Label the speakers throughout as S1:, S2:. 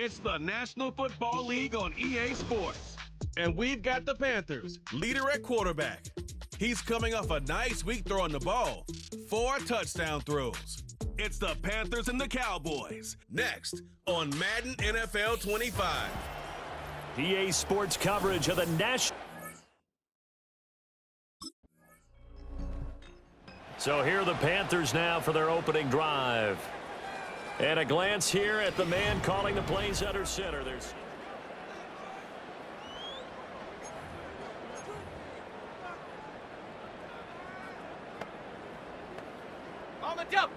S1: It's the National Football League on EA Sports. And we've got the Panthers, leader at quarterback. He's coming off a nice week throwing the ball. 4 touchdown throws. It's the Panthers and the Cowboys. Next on Madden NFL 25.
S2: EA Sports coverage of the National. So here are the Panthers now for their opening drive. And a glance here at the man calling the plays under center. There's
S3: on the jump.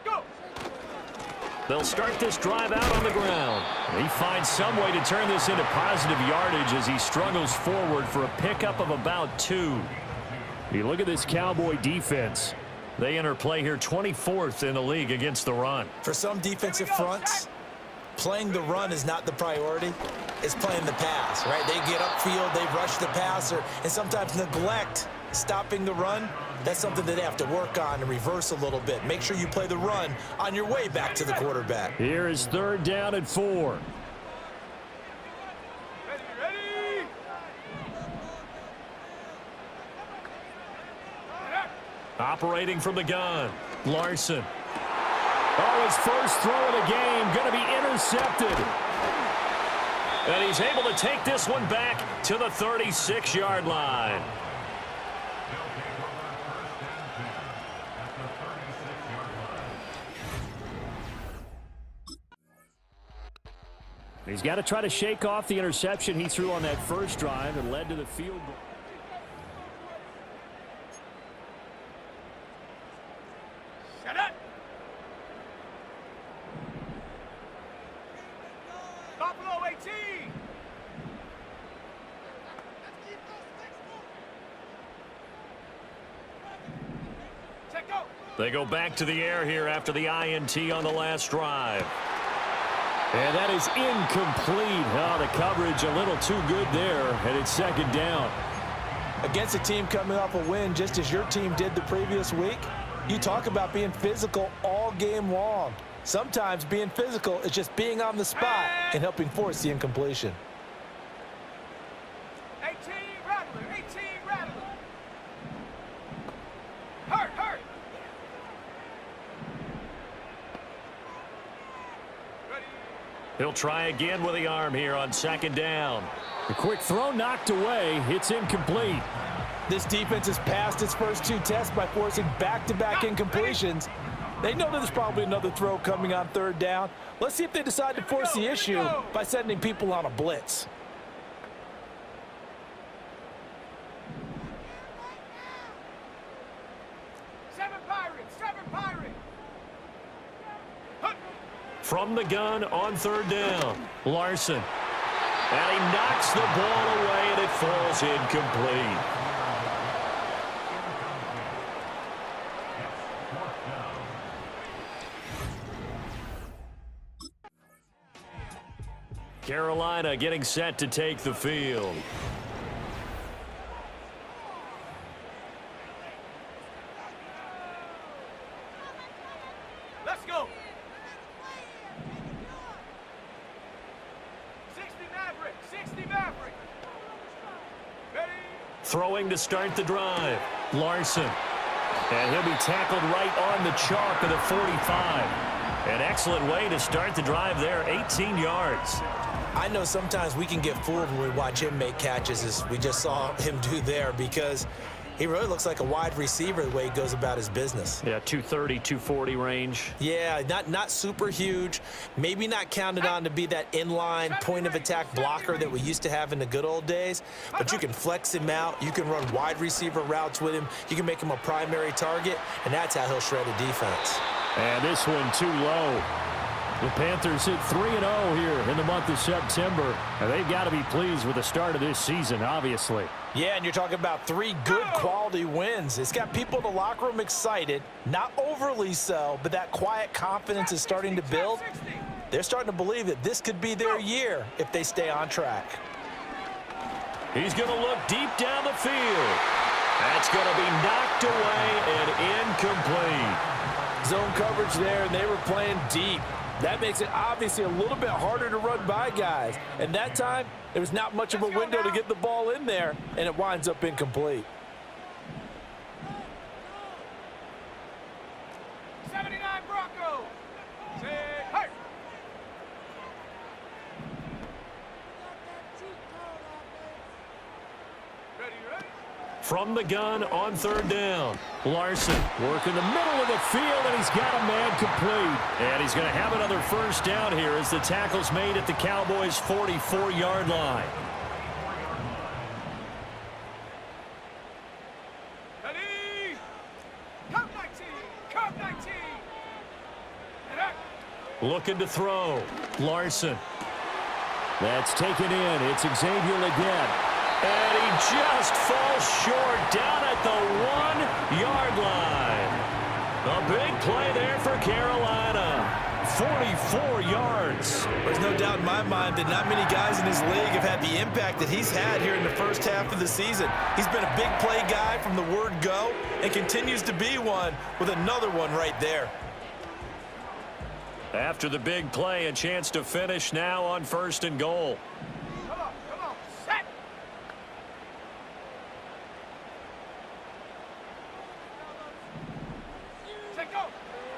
S3: Go.
S2: They'll start this drive out on the ground. He finds some way to turn this into positive yardage as he struggles forward for a pickup of about 2. You look at this Cowboy defense. They enter play here 24th in the league against the run.
S4: For some defensive fronts, playing the run is not the priority. It's playing the pass, right? They get upfield, they rush the passer, and sometimes neglect stopping the run. That's something that they have to work on and reverse a little bit. Make sure you play the run on your way back to the quarterback.
S2: Here is 3rd down and 4.
S3: Ready.
S2: Operating from the gun, Larson. Oh, his first throw of the game going to be intercepted. And he's able to take this one back to the 36-yard line. He's got to try to shake off the interception he threw on that first drive and led to the field goal.
S3: Shut up. Buffalo 18. Check go.
S2: They go back to the air here after the INT on the last drive. And that is incomplete. Oh, the coverage a little too good there, and it's 2nd down.
S4: Against a team coming off a win just as your team did the previous week, you talk about being physical all game long. Sometimes being physical is just being on the spot and helping force the incompletion.
S3: 18 Rattler. 18 Rattler. Hurt.
S2: He'll try again with the arm here on 2nd down. A quick throw knocked away. It's incomplete.
S4: This defense has passed its first 2 tests by forcing back-to-back incompletions. They know there's probably another throw coming on 3rd down. Let's see if they decide to force the issue by sending people on a blitz.
S3: Seven Pirates.
S2: From the gun on 3rd down, Larson. And he knocks the ball away, and it falls incomplete. Carolina getting set to take the field.
S3: Let's go. 60 Maverick. Ready.
S2: Throwing to start the drive, Larson. And he'll be tackled right on the chalk of the 45. An excellent way to start the drive there, 18 yards.
S4: I know sometimes we can get fooled when we watch him make catches, as we just saw him do there, because he really looks like a wide receiver the way he goes about his business.
S2: Yeah, 230, 240 range.
S4: Yeah, not super huge. Maybe not counted on to be that inline point-of-attack blocker that we used to have in the good old days, but you can flex him out. You can run wide receiver routes with him. You can make him a primary target, and that's how he'll shred a defense.
S2: And this one too low. The Panthers hit 3-0 here in the month of September, and they've got to be pleased with the start of this season, obviously.
S4: Yeah, and you're talking about 3 good quality wins. It's got people in the locker room excited, not overly so, but that quiet confidence is starting to build. They're starting to believe that this could be their year if they stay on track.
S2: He's going to look deep down the field. That's going to be knocked away and incomplete.
S4: Zone coverage there, and they were playing deep. That makes it obviously a little bit harder to run by guys. And that time, there was not much of a window to get the ball in there, and it winds up incomplete.
S3: 79 Broncos. Say, hey. Ready?
S2: From the gun on third down. Larson working the middle of the field, and he's got a man complete. And he's going to have another first down here as the tackle's made at the Cowboys' 44-yard line.
S3: Ready? Come 19. Come 19. And up.
S2: Looking to throw. Larson. That's taken in. It's Xavier Leggett. And he just falls short down at the 1-yard line. A big play there for Carolina. 44 yards.
S4: There's no doubt in my mind that not many guys in this league have had the impact that he's had here in the first half of the season. He's been a big play guy from the word go and continues to be one with another one right there.
S2: After the big play, a chance to finish now on 1st and goal.
S3: Come on. Set. Set, go.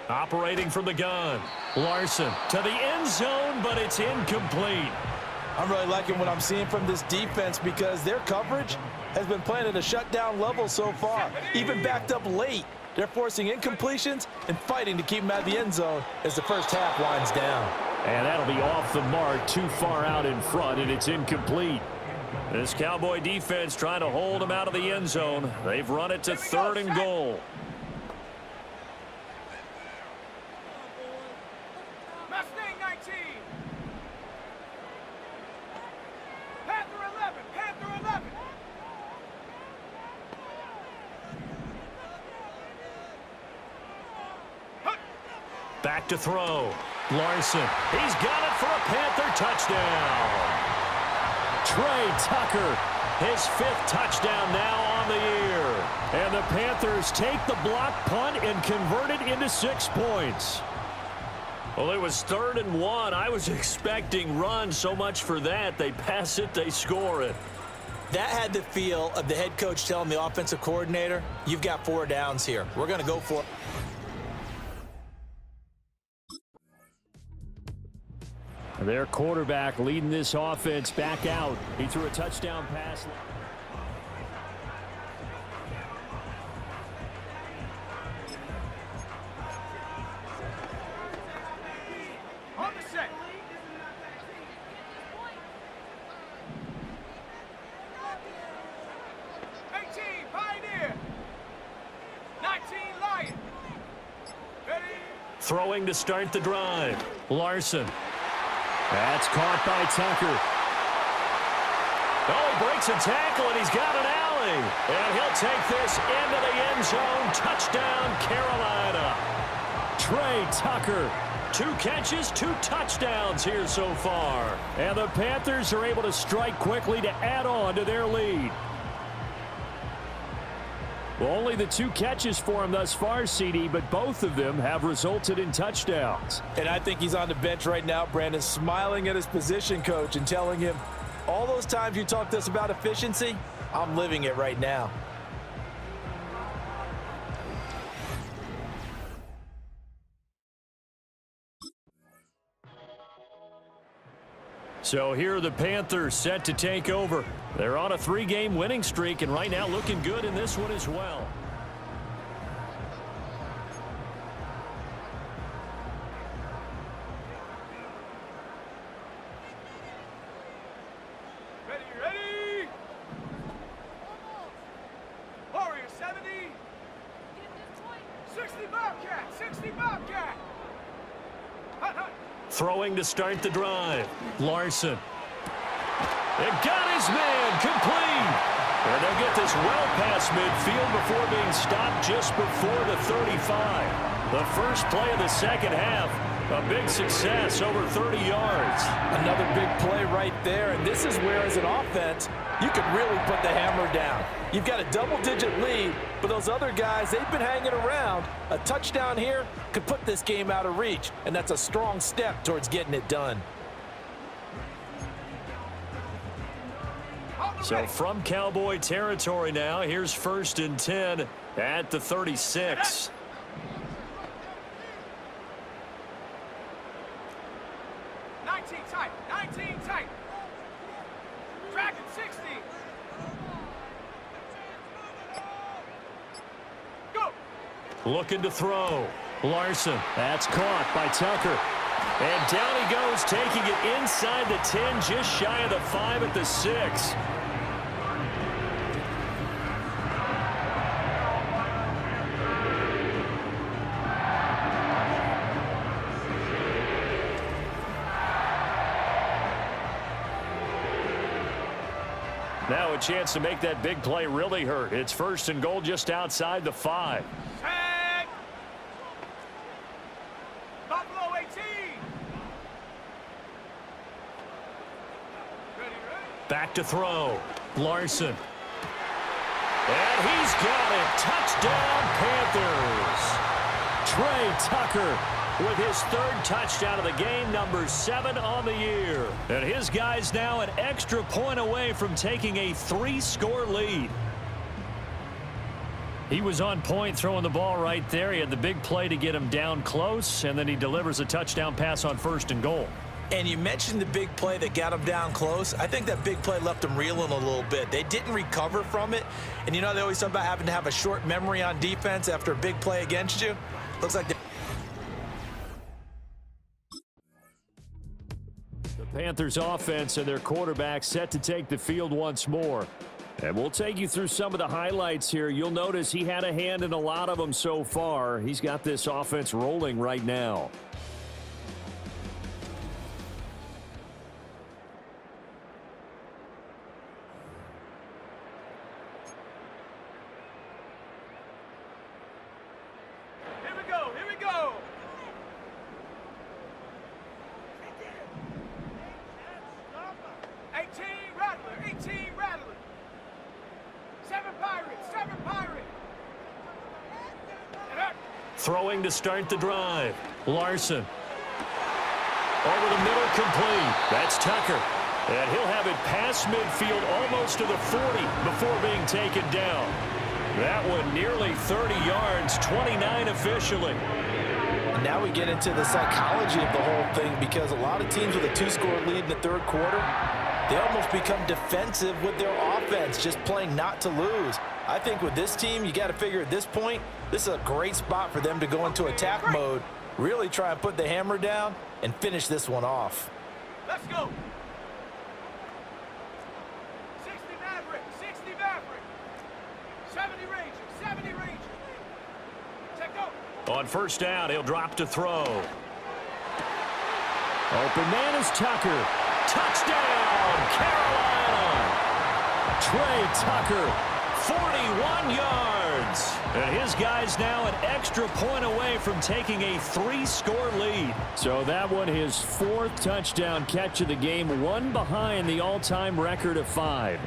S2: Operating from the gun. Larson to the end zone, but it's incomplete.
S4: I'm really liking what I'm seeing from this defense because their coverage has been playing at a shutdown level so far. Even backed up late, they're forcing incompletions and fighting to keep them out of the end zone as the first half winds down.
S2: And that'll be off the mark, too far out in front, and it's incomplete. This Cowboy defense trying to hold them out of the end zone. They've run it to 3rd and goal.
S3: Mustang 19. Panther 11.
S2: Back to throw. Larson. He's got it for a Panther touchdown. Trey Tucker, his 5th touchdown now on the year. And the Panthers take the block punt and convert it into 6 points. Well, it was 3rd and 1. I was expecting run, so much for that. They pass it, they score it.
S4: That had the feel of the head coach telling the offensive coordinator, you've got 4 downs here. We're going to go for it.
S2: Their quarterback leading this offense back out. He threw a touchdown pass.
S3: On the set. 18, Pioneer. 19, Lion. Ready?
S2: Throwing to start the drive. Larson. That's caught by Tucker. Oh, breaks a tackle, and he's got an alley. And he'll take this into the end zone. Touchdown, Carolina. Trey Tucker. 2 catches, 2 touchdowns here so far. And the Panthers are able to strike quickly to add on to their lead. Well, only the 2 catches for him thus far, CD, but both of them have resulted in touchdowns.
S4: And I think he's on the bench right now, Brandon, smiling at his position coach and telling him, all those times you talked to us about efficiency, I'm living it right now.
S2: So here are the Panthers set to take over. They're on a 3-game winning streak, and right now looking good in this one as well.
S3: Ready? Warrior 70. 60 Bobcat. 60 Bobcat. Hut.
S2: Throwing to start the drive. Larson. It got his man complete. And they'll get this well past midfield before being stopped just before the 35. The first play of the second half. A big success, over 30 yards.
S4: Another big play right there, and this is where, as an offense, you can really put the hammer down. You've got a double-digit lead, but those other guys, they've been hanging around. A touchdown here could put this game out of reach, and that's a strong step towards getting it done.
S2: So from Cowboy territory now, here's 1st and 10 at the 36.
S3: Tight, 19 tight. Dragon 60. Go.
S2: Looking to throw. Larson. That's caught by Tucker. And down he goes, taking it inside the 10, just shy of the 5 at the 6. Now a chance to make that big play really hurt. It's 1st and goal just outside the 5.
S3: Tag. Buffalo 18. Ready.
S2: Back to throw. Larson. And he's got it. Touchdown, Panthers. Trey Tucker with his 3rd touchdown of the game, number 7 on the year. And his guys now an extra point away from taking a 3-score lead. He was on point throwing the ball right there. He had the big play to get him down close, and then he delivers a touchdown pass on 1st and goal.
S4: And you mentioned the big play that got him down close. I think that big play left him reeling a little bit. They didn't recover from it. And you know, they always talk about having to have a short memory on defense after a big play against you. Looks like
S2: the Panthers offense and their quarterback set to take the field once more. And we'll take you through some of the highlights here. You'll notice he had a hand in a lot of them so far. He's got this offense rolling right now.
S3: Here we go. 18 Rattler. 7 Pirate.
S2: Throwing to start the drive. Larson. Over the middle, complete. That's Tucker. And he'll have it past midfield almost to the 40 before being taken down. That one nearly 30 yards, 29 officially.
S4: now we get into the psychology of the whole thing, because a lot of teams with a 2-score lead in the third quarter, they almost become defensive with their offense, just playing not to lose. I think with this team, you got to figure at this point, this is a great spot for them to go into attack mode, really try and put the hammer down and finish this one off.
S3: Let's go. 60 Maverick, 60 Maverick. 70 Ranger, 70 Ranger. Check go.
S2: On first down, he'll drop to throw. Open man is Tucker. Touchdown, Carolina. Trey Tucker, 41 yards. And his guys now an extra point away from taking a 3-score lead. So that one, his 4th touchdown catch of the game, one behind the all-time record of 5.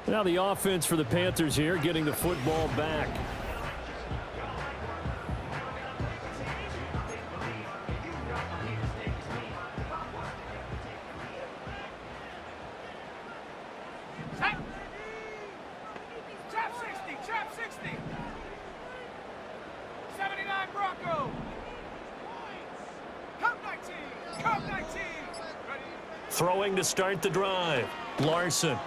S2: Now the offense for the Panthers here, getting the football back.
S3: Set. Trap 60, trap 60. 79 Bronco. Cup 19, Cup 19. Ready?
S2: Throwing to start the drive. Larson.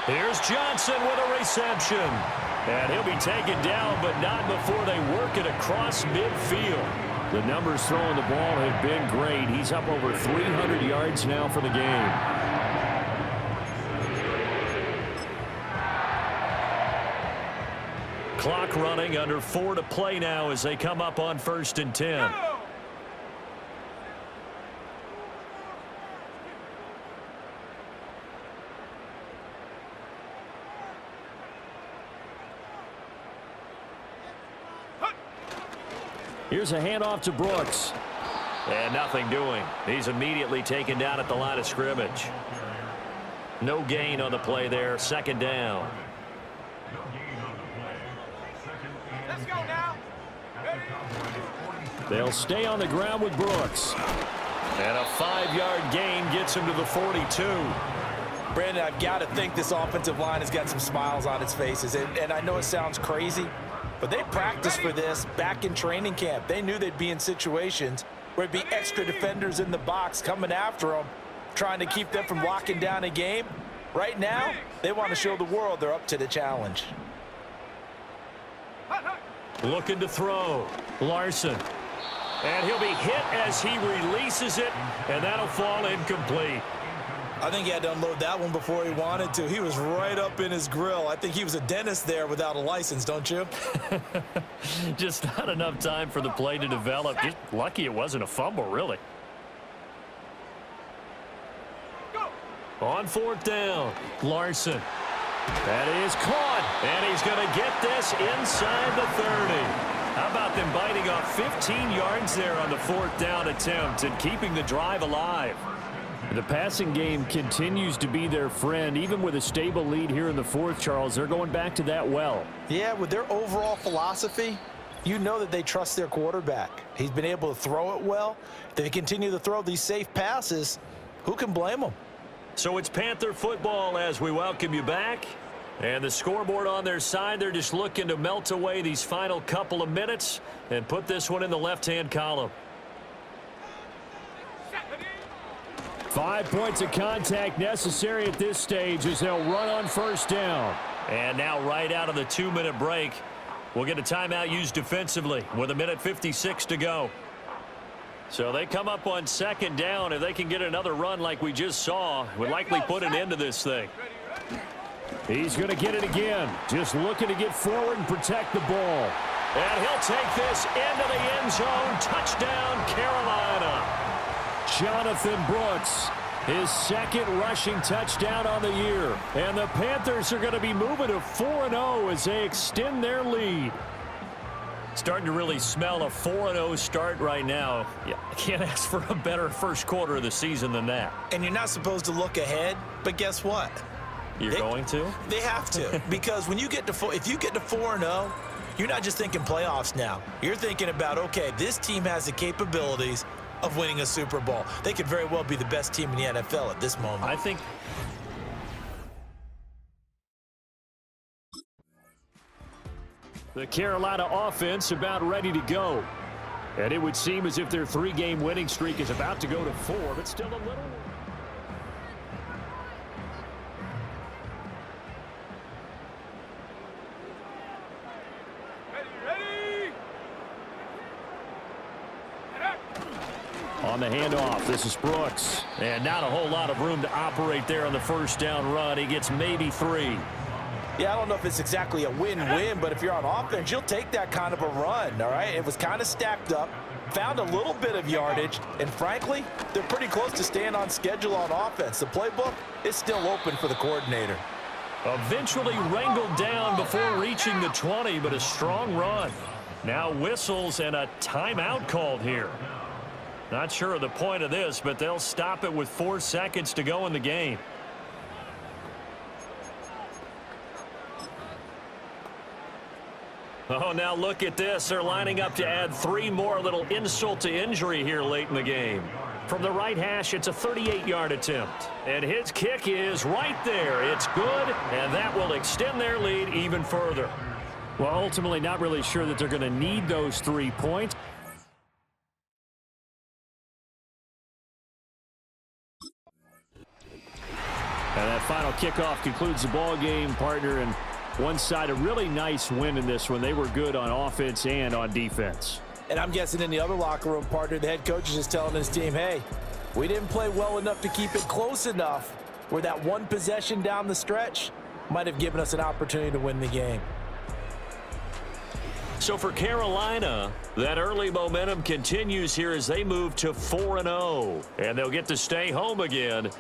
S2: Here's Johnson with a reception. And he'll be taken down, but not before they work it across midfield. The numbers throwing the ball have been great. He's up over 300 yards now for the game. Clock running, under 4 to play now as they come up on 1st and 10.
S3: Go!
S2: Here's a handoff to Brooks. And nothing doing. He's immediately taken down at the line of scrimmage. No gain on the play there. 2nd down.
S3: Let's go now. Ready?
S2: They'll stay on the ground with Brooks. And a 5-yard gain gets him to the 42.
S4: Brandon, I've got to think this offensive line has got some smiles on its faces. And I know it sounds crazy, but they practiced for this back in training camp. They knew they'd be in situations where it'd be extra defenders in the box coming after them, trying to keep them from locking down a game. Right now, they want to show the world they're up to the challenge.
S2: Looking to throw. Larson. And he'll be hit as he releases it, and that'll fall incomplete.
S4: I think he had to unload that one before he wanted to. He was right up in his grill. I think he was a dentist there without a license, don't you?
S2: Just not enough time for the play to develop. Just lucky it wasn't a fumble, really.
S3: Go!
S2: On 4th down, Larson. That is caught, and he's going to get this inside the 30. How about them biting off 15 yards there on the 4th down attempt and keeping the drive alive? The passing game continues to be their friend. Even with a stable lead here in the 4th, Charles, they're going back to that well.
S4: Yeah, with their overall philosophy, you know that they trust their quarterback. He's been able to throw it well. If they continue to throw these safe passes, who can blame them?
S2: So it's Panther football as we welcome you back. And the scoreboard on their side, they're just looking to melt away these final couple of minutes and put this one in the left-hand column. 5 points of contact necessary at this stage as they'll run on 1st down. And now right out of the 2-minute break, we'll get a timeout used defensively with 1:56 to go. So they come up on 2nd down. If they can get another run like we just saw, would likely put an end to this thing. He's going to get it again. Just looking to get forward and protect the ball. And he'll take this into the end zone. Touchdown, Carolina. Jonathan Brooks, his 2nd rushing touchdown on the year. And the Panthers are going to be moving to 4-0 as they extend their lead. Starting to really smell a 4-0 start right now. Yeah, I can't ask for a better first quarter of the season than that.
S4: And you're not supposed to look ahead, but guess what?
S2: You're going to?
S4: They have to, because when you get to if you get to 4-0, you're not just thinking playoffs now. You're thinking about, okay, this team has the capabilities of winning a Super Bowl. They could very well be the best team in the NFL at this moment.
S2: I think the Carolina offense about ready to go. And it would seem as if their 3-game winning streak is about to go to 4, but still a little. On the handoff, this is Brooks. And not a whole lot of room to operate there on the 1st down run. He gets maybe 3.
S4: Yeah, I don't know if it's exactly a win-win, but if you're on offense, you'll take that kind of a run, all right? It was kind of stacked up, found a little bit of yardage, and frankly, they're pretty close to staying on schedule on offense. The playbook is still open for the coordinator.
S2: Eventually wrangled down before reaching the 20, but a strong run. Now whistles and a timeout called here. Not sure of the point of this, but they'll stop it with 4 seconds to go in the game. Oh, now look at this. They're lining up to add 3 more, little insult to injury here late in the game. From the right hash, it's a 38-yard attempt. And his kick is right there. It's good, and that will extend their lead even further. Well, ultimately not really sure that they're going to need those 3 points. And that final kickoff concludes the ball game, partner. And one side, a really nice win in this one. They were good on offense and on defense.
S4: And I'm guessing in the other locker room, partner, the head coach is just telling his team, hey, we didn't play well enough to keep it close enough where that one possession down the stretch might have given us an opportunity to win the game.
S2: So for Carolina, that early momentum continues here as they move to 4-0. And they'll get to stay home again